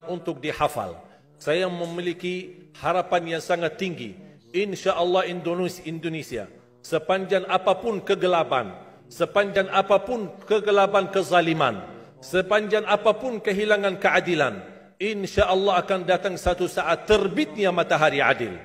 untuk dihafal. Saya memiliki harapan yang sangat tinggi. InsyaAllah Indonesia, sepanjang apapun kegelapan, sepanjang apapun kegelapan kezaliman, sepanjang apapun kehilangan keadilan, InsyaAllah akan datang satu saat terbitnya matahari adil.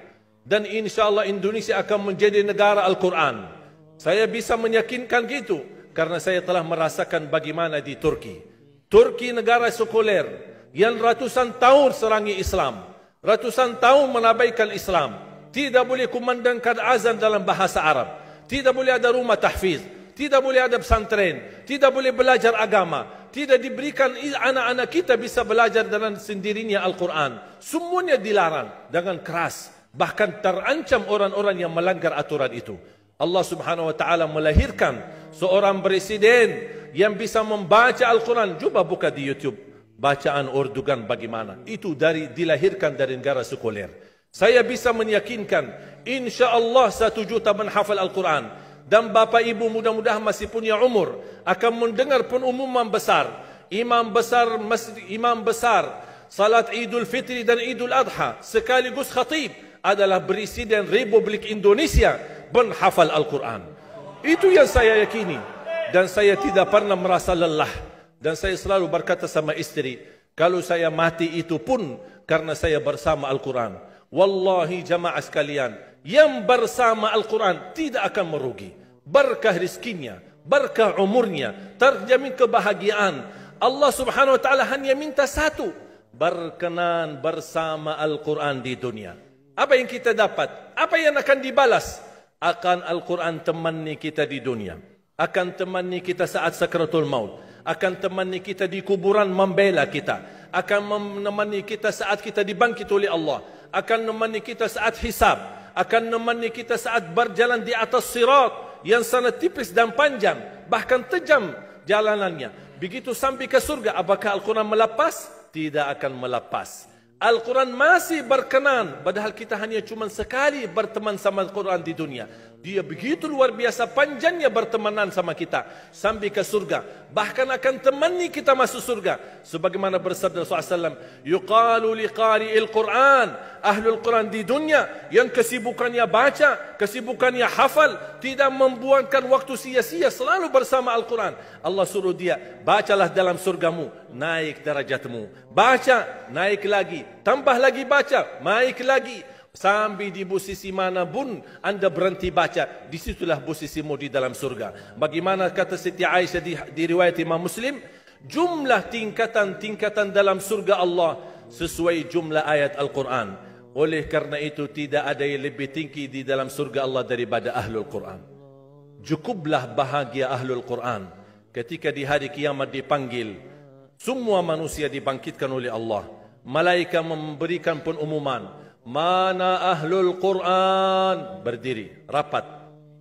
Dan InsyaAllah Indonesia akan menjadi negara Al-Quran. Saya bisa meyakinkan gitu karena saya telah merasakan bagaimana di Turki. Turki negara sekuler yang ratusan tahun serangi Islam, ratusan tahun menabaikan Islam, tidak boleh kumandangkan azan dalam bahasa Arab, tidak boleh ada rumah tahfiz, tidak boleh ada pesantren, tidak boleh belajar agama, tidak diberikan anak-anak kita bisa belajar dengan sendirinya Al-Quran. Semuanya dilarang dengan keras, bahkan terancam orang-orang yang melanggar aturan itu. Allah Subhanahu wa taala melahirkan seorang presiden yang bisa membaca Al-Quran. Coba buka di YouTube bacaan Erdogan bagaimana. Itu dilahirkan dari negara sekuler. Saya bisa meyakinkan insya-Allah 1 juta menghafal Al-Quran. Dan Bapak Ibu mudah-mudahan masih punya umur akan mendengar pengumuman besar. Imam besar salat Idul Fitri dan Idul Adha sekaligus khatib adalah Presiden Republik Indonesia menghafal Al-Quran. Itu yang saya yakini. Dan saya tidak pernah merasa lelah. Dan saya selalu berkata sama istri, kalau saya mati itu pun karena saya bersama Al-Quran. Wallahi jamaah sekalian, yang bersama Al-Quran tidak akan merugi. Berkah rizkinya, berkah umurnya, terjamin kebahagiaan. Allah Subhanahu wa taala hanya minta satu, berkenan bersama Al-Quran di dunia. Apa yang kita dapat? Apa yang akan dibalas? Akan Al-Quran temani kita di dunia, akan temani kita saat sakratul maut, akan temani kita di kuburan membela kita, akan menemani kita saat kita dibangkit oleh Allah, akan menemani kita saat hisab, akan menemani kita saat berjalan di atas sirat yang sangat tipis dan panjang, bahkan tajam jalanannya. Begitu sampai ke surga, apakah Al-Quran melepas? Tidak akan melepas. Al-Quran masih berkenan, padahal kita hanya cuma sekali berteman sama Al-Quran di dunia. Dia begitu luar biasa panjangnya bertemanan sama kita sampai ke surga. Bahkan akan temani kita masuk surga. Sebagaimana bersabda Rasulullah SAW, yuqalu liqari'il Quran, ahlul Quran di dunia yang kesibukannya baca, kesibukannya hafal, tidak membuangkan waktu sia-sia, selalu bersama Al-Quran. Allah suruh dia, bacalah dalam surgamu, naik derajatmu. Baca, naik lagi, tambah lagi baca, naik lagi. Sampai di posisi mana pun anda berhenti baca, disitulah posisimu di dalam surga. Bagaimana kata Siti Aisyah di riwayat Imam Muslim, jumlah tingkatan-tingkatan dalam surga Allah sesuai jumlah ayat Al-Quran. Oleh karena itu tidak ada yang lebih tinggi di dalam surga Allah daripada Ahlul Quran. Cukuplah bahagia Ahlul Quran ketika di hari kiamat dipanggil. Semua manusia dibangkitkan oleh Allah. Malaikat memberikan pengumuman, mana Ahlul Quran? Berdiri, rapat,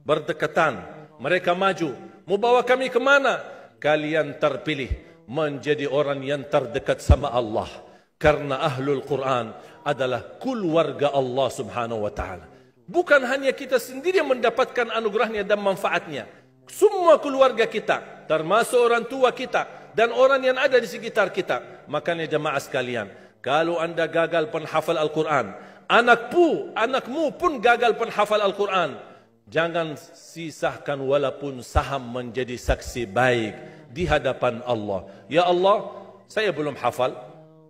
berdekatan. Mereka maju. Mau bawa kami ke mana? Kalian terpilih menjadi orang yang terdekat sama Allah. Karena Ahlul Quran adalah keluarga Allah Subhanahu wa ta'ala. Bukan hanya kita sendiri yang mendapatkan anugerahnya dan manfaatnya. Semua keluarga kita, termasuk orang tua kita dan orang yang ada di sekitar kita. Makanya jemaah sekalian, kalau anda gagal penghafal Al-Quran, anakmu pun gagal penghafal Al-Quran, jangan sisahkan walaupun saham menjadi saksi baik di hadapan Allah. Ya Allah, saya belum hafal,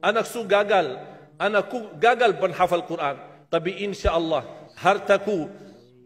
anakku gagal penghafal Quran, tapi insya-Allah hartaku,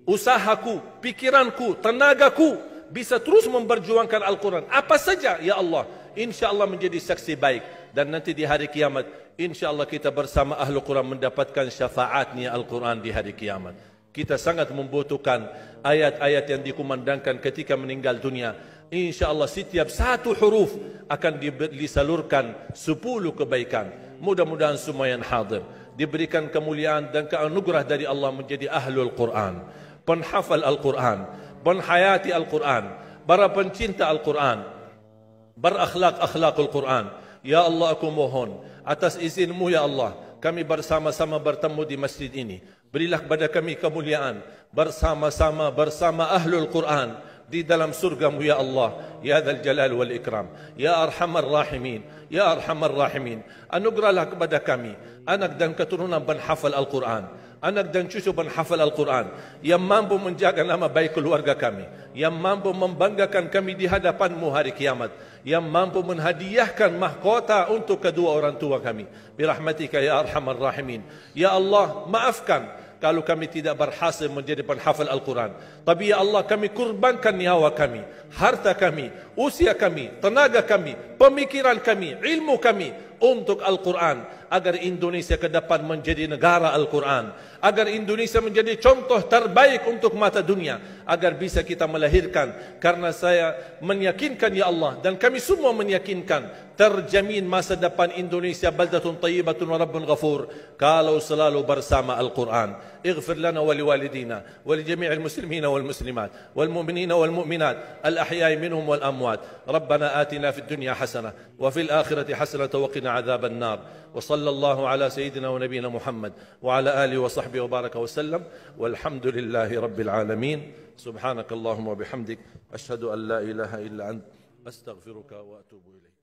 usahaku, pikiranku, tenagaku bisa terus memperjuangkan Al-Quran. Apa saja, ya Allah, insya-Allah menjadi saksi baik. Dan nanti di hari kiamat, insya-Allah kita bersama Ahlul Quran mendapatkan syafaatnya Al-Quran di hari kiamat. Kita sangat membutuhkan ayat-ayat yang dikumandangkan ketika meninggal dunia. InsyaAllah setiap satu huruf akan disalurkan 10 kebaikan. Mudah-mudahan semua yang hadir diberikan kemuliaan dan keanugerah dari Allah menjadi Ahlul Quran, penghafal Al-Quran, penghayati Al-Quran, para pencinta Al-Quran, berakhlak-akhlakul Quran. Ya Allah, aku mohon atas izinmu ya Allah, kami bersama-sama bertemu di masjid ini. Berilah kepada kami kemuliaan bersama-sama bersama Ahlul Quran di dalam surgamu ya Allah, ya Dzal Jalal wal Ikram, ya Arhamar Rahimin, ya Arhamar Rahimin. Anugerahlah kepada kami anak dan keturunan penghafal Al-Quran, anak dan cucu penghafal Al-Quran yang mampu menjaga nama baik keluarga kami, yang mampu membanggakan kami di hadapan-Mu hari kiamat, yang mampu menhadiahkan mahkota untuk kedua orang tua kami. Birahmatika ya Arhamar Rahimin. Ya Allah, maafkan kalau kami tidak berhasil menjadi penghafal Al-Quran. Tapi ya Allah, kami kurbankan nyawa kami, harta kami, usia kami, tenaga kami, pemikiran kami, ilmu kami untuk Al-Quran, agar Indonesia ke depan menjadi negara Al-Quran, agar Indonesia menjadi contoh terbaik untuk mata dunia, agar bisa kita melahirkan. Karena saya meyakinkan ya Allah, dan kami semua meyakinkan, terjamin masa depan Indonesia baldatun tayyibatun wa rabbun ghafur kalau selalu bersama Al-Quran. اغفر لنا ولوالدينا ولجميع المسلمين والمسلمات والمؤمنين والمؤمنات الأحياء منهم والأموات. ربنا آتنا في الدنيا حسنة وفي الآخرة حسنة وقنا عذاب النار. وصلى الله على سيدنا ونبينا محمد وعلى آله وصحبه وبارك وسلم والحمد لله رب العالمين. سبحانك اللهم وبحمدك أشهد أن لا إله إلا أنت أستغفرك وأتوب إليك.